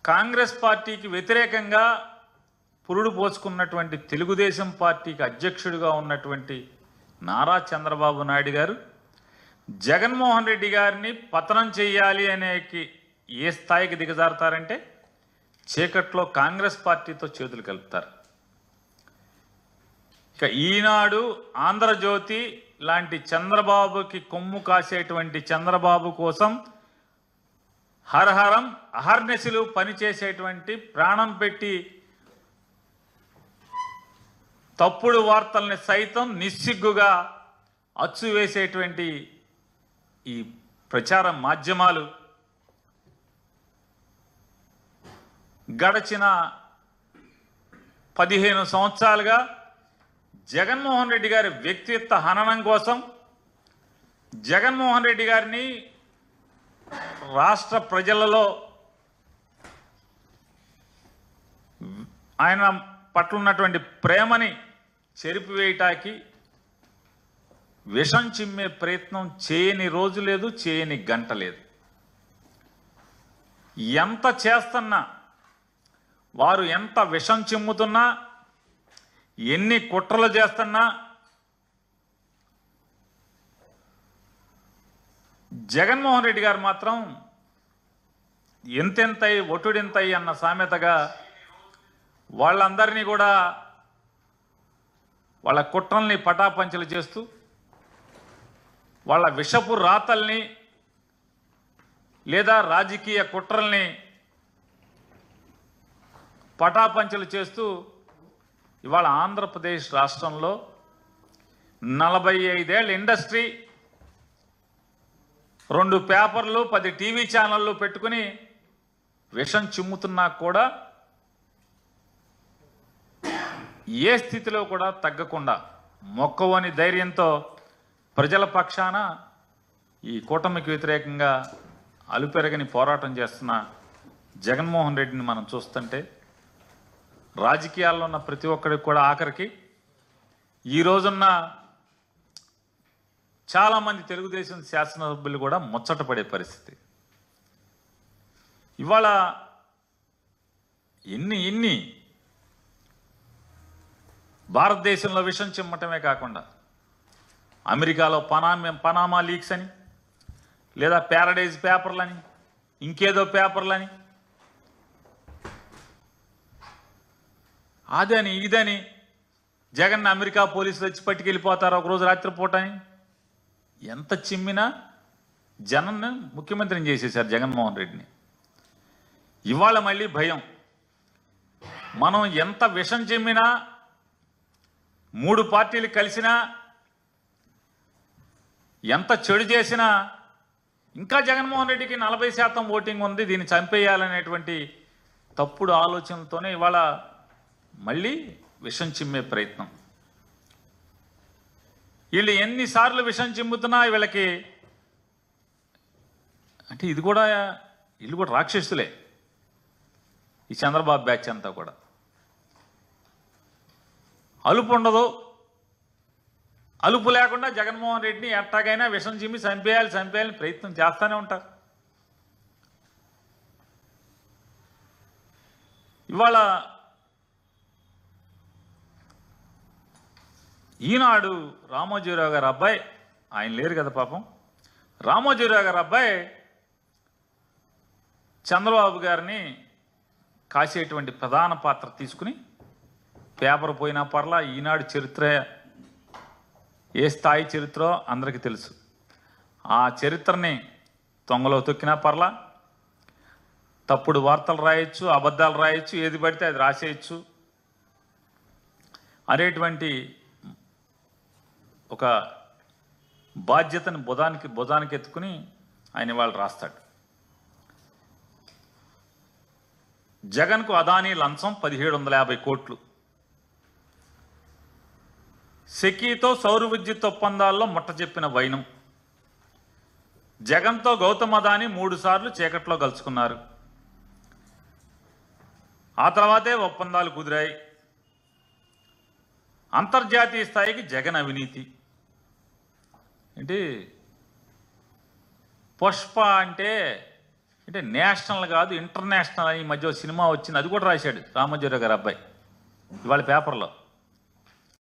కాంగ్రెస్ పార్టీకి వ్యతిరేకంగా పురుడు పోసుకున్నటువంటి తెలుగుదేశం పార్టీకి అధ్యక్షుడిగా ఉన్నటువంటి నారా చంద్రబాబు నాయుడు గారు జగన్మోహన్ రెడ్డి గారిని పతనం చేయాలి అనేకి ఏ స్థాయికి దిగజారుతారంటే చీకట్లో కాంగ్రెస్ పార్టీతో చేతులు కలుపుతారు. ఇక ఈనాడు, ఆంధ్రజ్యోతి లాంటి చంద్రబాబుకి కొమ్ము కాసేటువంటి చంద్రబాబు కోసం హరహరం అహర్నిశలు పనిచేసేటువంటి, ప్రాణం పెట్టి తప్పుడు వార్తల్ని సైతం నిస్సిగ్గుగా అచ్చు వేసేటువంటి ఈ ప్రచార మాధ్యమాలు గడచిన 15 సంవత్సరాలుగా జగన్మోహన్ రెడ్డి గారి వ్యక్తిత్వ హననం కోసం, జగన్మోహన్ రెడ్డి గారిని రాష్ట్ర ప్రజలలో ఆయన పట్ల ఉన్నటువంటి ప్రేమని చెరిపివేయటానికి విషం చిమ్మే ప్రయత్నం చేయని రోజు లేదు, చేయని గంట లేదు. ఎంత చేస్తున్నా, వారు ఎంత విషం చిమ్ముతున్నా, ఎన్ని కుట్రలు చేస్తున్నా జగన్మోహన్ రెడ్డి గారు మాత్రం ఎంతెంతై ఒటుడింతై అన్న సామెతగా వాళ్ళందరినీ కూడా వాళ్ళ కుట్రల్ని పటాపంచలు చేస్తూ, వాళ్ళ విషపు రాతల్ని లేదా రాజకీయ కుట్రల్ని పటాపంచలు చేస్తూ ఇవాళ ఆంధ్రప్రదేశ్ రాష్ట్రంలో 45 ఏళ్ళ ఇండస్ట్రీ, 2 పేపర్లు, 10 టీవీ ఛానళ్ళు పెట్టుకుని విషం చిమ్ముతున్నా కూడా ఏ స్థితిలో కూడా తగ్గకుండా మొక్కవని ధైర్యంతో ప్రజల పక్షాన ఈ కూటమికి వ్యతిరేకంగా అలుపెరగని పోరాటం చేస్తున్న జగన్మోహన్ రెడ్డిని మనం చూస్తుంటే రాజకీయాల్లో ఉన్న ప్రతి ఒక్కరికి కూడా ఆఖరికి ఈ రోజున్న చాలామంది తెలుగుదేశం శాసనసభ్యులు కూడా ముచ్చటపడే పరిస్థితి. ఇవాళ ఎన్ని భారతదేశంలో విషం చిమ్మటమే కాకుండా అమెరికాలో పనామా లీక్స్ అని, లేదా ప్యారడైజ్ పేపర్లని, ఇంకేదో పేపర్లని, అదని ఇదని జగన్ అమెరికా పోలీసులు వచ్చి పట్టుకెళ్ళిపోతారు ఒకరోజు రాత్రిపూట అని ఎంత చిమ్మినా జగన్ను ముఖ్యమంత్రిని చేసేశారు జగన్మోహన్ రెడ్డిని. ఇవాళ మళ్ళీ భయం. మనం ఎంత విషం చిమ్మినా, 3 పార్టీలు కలిసినా, ఎంత చెడు చేసినా ఇంకా జగన్మోహన్ రెడ్డికి 40% ఓటింగ్ ఉంది, దీన్ని చంపేయాలనేటువంటి తప్పుడు ఆలోచనలతోనే ఇవాళ మళ్ళీ విషం చిమ్మే ప్రయత్నం. వీళ్ళు ఎన్నిసార్లు విషం చిమ్ముతున్నా వీళ్ళకి అంటే వీళ్ళు కూడా రాక్షసులే. ఈ చంద్రబాబు బ్యాచ్ అంతా కూడా అలుపు ఉండదు. అలుపు లేకుండా జగన్మోహన్ రెడ్డిని ఎట్టాగైనా విషం చిమ్మి చంపేయాలని ప్రయత్నం చేస్తూనే ఉంటారు. ఇవాళ ఈనాడు రామోజీరావు గారి అబ్బాయి, ఆయన లేరు కదా పాపం, రామోజీరావు గారి అబ్బాయి చంద్రబాబు గారిని కాసేటువంటి ప్రధాన పాత్ర తీసుకుని పేపర్ పోయినా పర్లా, ఈనాడు చరిత్ర ఏ స్థాయి చరిత్రో అందరికీ తెలుసు. ఆ చరిత్రని తొంగలో తొక్కినా పర్లా, తప్పుడు వార్తలు రాయొచ్చు, అబద్ధాలు రాయొచ్చు, ఏది పడితే అది రాసేయచ్చు అనేటువంటి ఒక బాధ్యతను భుజానికి ఎత్తుకుని ఆయన వాళ్ళు రాస్తాడు. జగన్కు అదానీ లంచం 1750 కోట్లు. సెకీతో సౌర విద్యుత్ ఒప్పందాల్లో ముట్ట చెప్పిన వైనం. జగన్తో గౌతమ్ అదానీ 3 సార్లు చీకట్లో కలుసుకున్నారు. ఆ తర్వాతే ఒప్పందాలు కుదిరాయి. అంతర్జాతీయ స్థాయికి జగన్ అవినీతి. ఏంటి పుష్ప అంటే అంటే నేషనల్ కాదు ఇంటర్నేషనల్ అని ఈ మధ్య ఒక సినిమా వచ్చింది, అది కూడా రాశాడు రామోజీరావు గారు అబ్బాయి ఇవాళ పేపర్లో.